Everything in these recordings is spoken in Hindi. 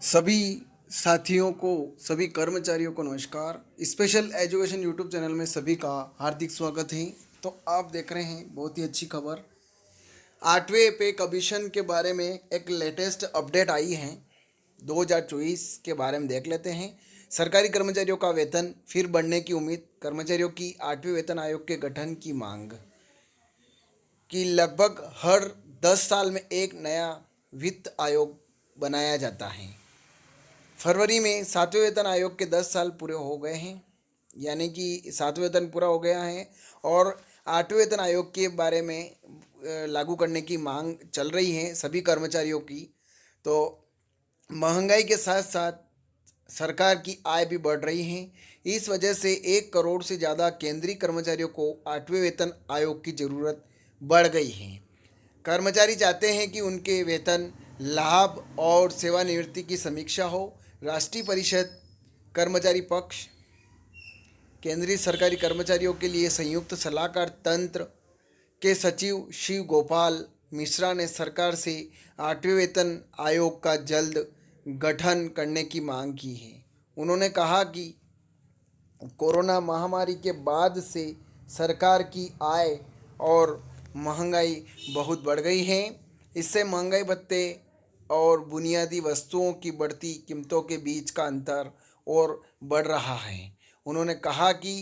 सभी साथियों को, सभी कर्मचारियों को नमस्कार। स्पेशल एजुकेशन यूट्यूब चैनल में सभी का हार्दिक स्वागत है। तो आप देख रहे हैं बहुत ही अच्छी खबर। 8वें पे कमीशन के बारे में एक लेटेस्ट अपडेट आई है। 2024 के बारे में देख लेते हैं। सरकारी कर्मचारियों का वेतन फिर बढ़ने की उम्मीद। कर्मचारियों की 8वें वेतन आयोग के गठन की मांग। कि लगभग हर 10 साल में एक नया वित्त आयोग बनाया जाता है। फरवरी में 7वें वेतन आयोग के 10 साल पूरे हो गए हैं, यानी कि 7वें वेतन पूरा हो गया है और 8वें वेतन आयोग के बारे में लागू करने की मांग चल रही है सभी कर्मचारियों की। तो महंगाई के साथ साथ सरकार की आय भी बढ़ रही है। इस वजह से 1 करोड़ से ज़्यादा केंद्रीय कर्मचारियों को 8वें वेतन आयोग की ज़रूरत बढ़ गई है। कर्मचारी चाहते हैं कि उनके वेतन, लाभ और सेवानिवृत्ति की समीक्षा हो। राष्ट्रीय परिषद, कर्मचारी पक्ष, केंद्रीय सरकारी कर्मचारियों के लिए संयुक्त सलाहकार तंत्र के सचिव शिव गोपाल मिश्रा ने सरकार से 8वें वेतन आयोग का जल्द गठन करने की मांग की है। उन्होंने कहा कि कोरोना महामारी के बाद से सरकार की आय और महंगाई बहुत बढ़ गई है। इससे महंगाई भत्ते और बुनियादी वस्तुओं की बढ़ती कीमतों के बीच का अंतर और बढ़ रहा है। उन्होंने कहा कि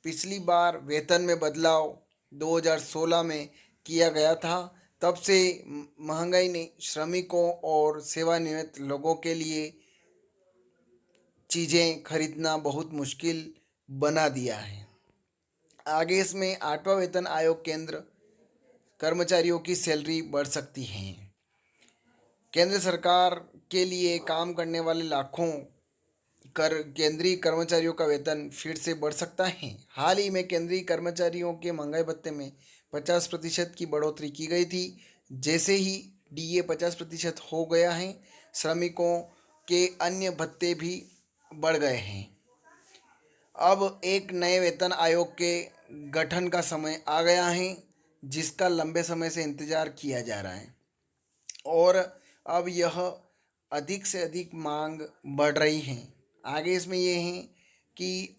पिछली बार वेतन में बदलाव 2016 में किया गया था। तब से महंगाई ने श्रमिकों और सेवानिवृत्त लोगों के लिए चीज़ें खरीदना बहुत मुश्किल बना दिया है। आगे इसमें 8वां वेतन आयोग केंद्र कर्मचारियों की सैलरी बढ़ सकती है। केंद्र सरकार के लिए काम करने वाले लाखों केंद्रीय कर्मचारियों का वेतन फिर से बढ़ सकता है। हाल ही में केंद्रीय कर्मचारियों के महंगाई भत्ते में 50% की बढ़ोतरी की गई थी। जैसे ही डीए 50% हो गया है, श्रमिकों के अन्य भत्ते भी बढ़ गए हैं। अब एक नए वेतन आयोग के गठन का समय आ गया है, जिसका लंबे समय से इंतजार किया जा रहा है और अब यह अधिक से अधिक मांग बढ़ रही है। आगे इसमें ये है कि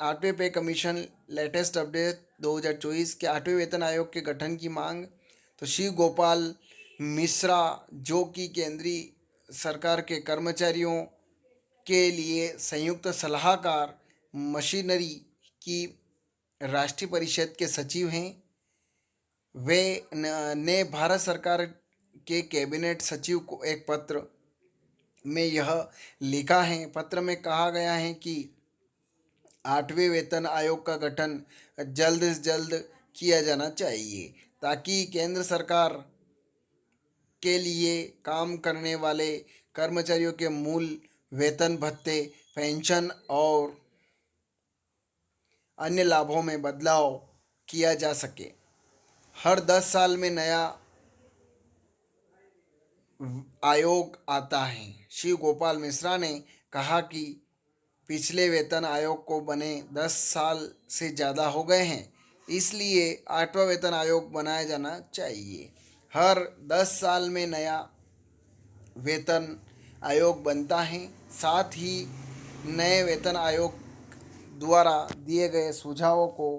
8वें पे कमीशन लेटेस्ट अपडेट 2024 के 8वें वेतन आयोग के गठन की मांग। तो शिव गोपाल मिश्रा, जो कि केंद्रीय सरकार के कर्मचारियों के लिए संयुक्त सलाहकार मशीनरी की राष्ट्रीय परिषद के सचिव हैं, वे ने भारत सरकार के कैबिनेट सचिव को एक पत्र में यह लिखा है। पत्र में कहा गया है कि 8वें वेतन आयोग का गठन जल्द से जल्द किया जाना चाहिए, ताकि केंद्र सरकार के लिए काम करने वाले कर्मचारियों के मूल वेतन, भत्ते, पेंशन और अन्य लाभों में बदलाव किया जा सके। हर 10 साल में नया आयोग आता है। शिव गोपाल मिश्रा ने कहा कि पिछले वेतन आयोग को बने 10 साल से ज़्यादा हो गए हैं, इसलिए 8वां वेतन आयोग बनाया जाना चाहिए। हर 10 साल में नया वेतन आयोग बनता है। साथ ही नए वेतन आयोग द्वारा दिए गए सुझावों को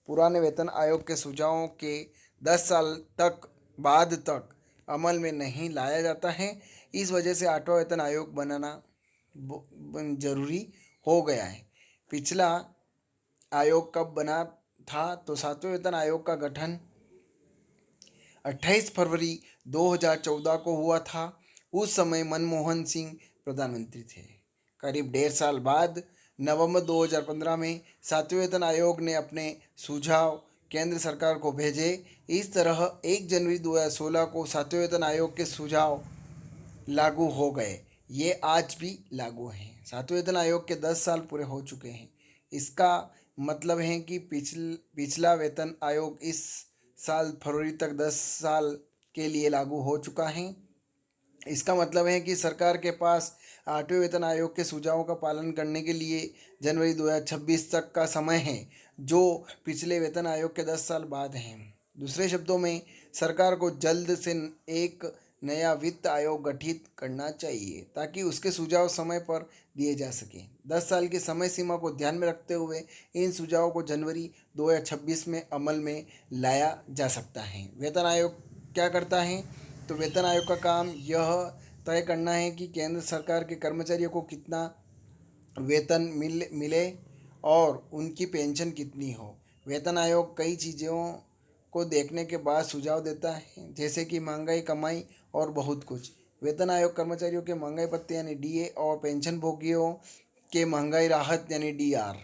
पुराने वेतन आयोग के सुझावों के 10 साल तक बाद तक अमल में नहीं लाया जाता है। इस वजह से 8वां वेतन आयोग बनाना जरूरी हो गया है। पिछला आयोग कब बना था? तो 7वें वेतन आयोग का गठन 28 फरवरी 2014 को हुआ था। उस समय मनमोहन सिंह प्रधानमंत्री थे। करीब 1.5 साल बाद नवंबर 2015 में 7वें वेतन आयोग ने अपने सुझाव केंद्र सरकार को भेजे। इस तरह 1 जनवरी 2016 को 7वें वेतन आयोग के सुझाव लागू हो गए। ये आज भी लागू हैं। 7वें वेतन आयोग के 10 साल पूरे हो चुके हैं। इसका मतलब है कि पिछला वेतन आयोग इस साल फरवरी तक 10 साल के लिए लागू हो चुका है। इसका मतलब है कि सरकार के पास 8वें वेतन आयोग के सुझावों का पालन करने के लिए जनवरी 2026 तक का समय है, जो पिछले वेतन आयोग के 10 साल बाद हैं। दूसरे शब्दों में, सरकार को जल्द से एक नया वित्त आयोग गठित करना चाहिए ताकि उसके सुझाव समय पर दिए जा सके। 10 साल की समय सीमा को ध्यान में रखते हुए इन सुझावों को जनवरी 2026 में अमल में लाया जा सकता है। वेतन आयोग क्या करता है? तो वेतन आयोग का काम यह तय करना है कि केंद्र सरकार के कर्मचारियों को कितना वेतन मिले और उनकी पेंशन कितनी हो। वेतन आयोग कई चीज़ों को देखने के बाद सुझाव देता है, जैसे कि महंगाई, कमाई और बहुत कुछ। वेतन आयोग कर्मचारियों के महंगाई भत्ते यानी डीए और पेंशन भोगियों के महंगाई राहत यानी डीआर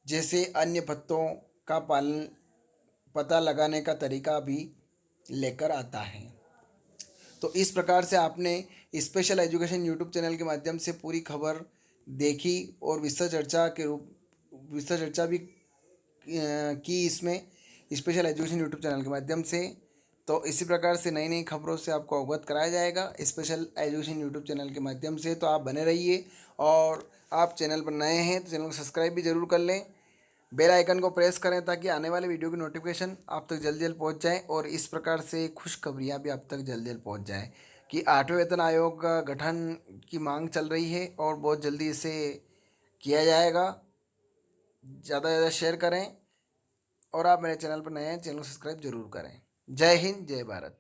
जैसे अन्य भत्तों का पालन पता लगाने का तरीका भी लेकर आता है। तो इस प्रकार से आपने स्पेशल एजुकेशन यूट्यूब चैनल के माध्यम से पूरी खबर देखी और विस्तृत चर्चा भी की इसमें स्पेशल एजुकेशन यूट्यूब चैनल के माध्यम से। तो इसी प्रकार से नई नई खबरों से आपको अवगत कराया जाएगा स्पेशल एजुकेशन यूट्यूब चैनल के माध्यम से। तो आप बने रहिए और आप चैनल पर नए हैं तो चैनल को सब्सक्राइब भी ज़रूर कर लें, बेल आइकन को प्रेस करें ताकि आने वाले वीडियो की नोटिफिकेशन आप तक जल्द जल्द पहुंच जाए और इस प्रकार से खुशखबरियां भी आप तक जल्द जल्द पहुंच जाए कि 8वें वेतन आयोग का गठन की मांग चल रही है और बहुत जल्दी इसे किया जाएगा। ज़्यादा से ज़्यादा शेयर करें और आप मेरे चैनल पर नए हैं, चैनल को सब्सक्राइब जरूर करें। जय हिंद, जय भारत।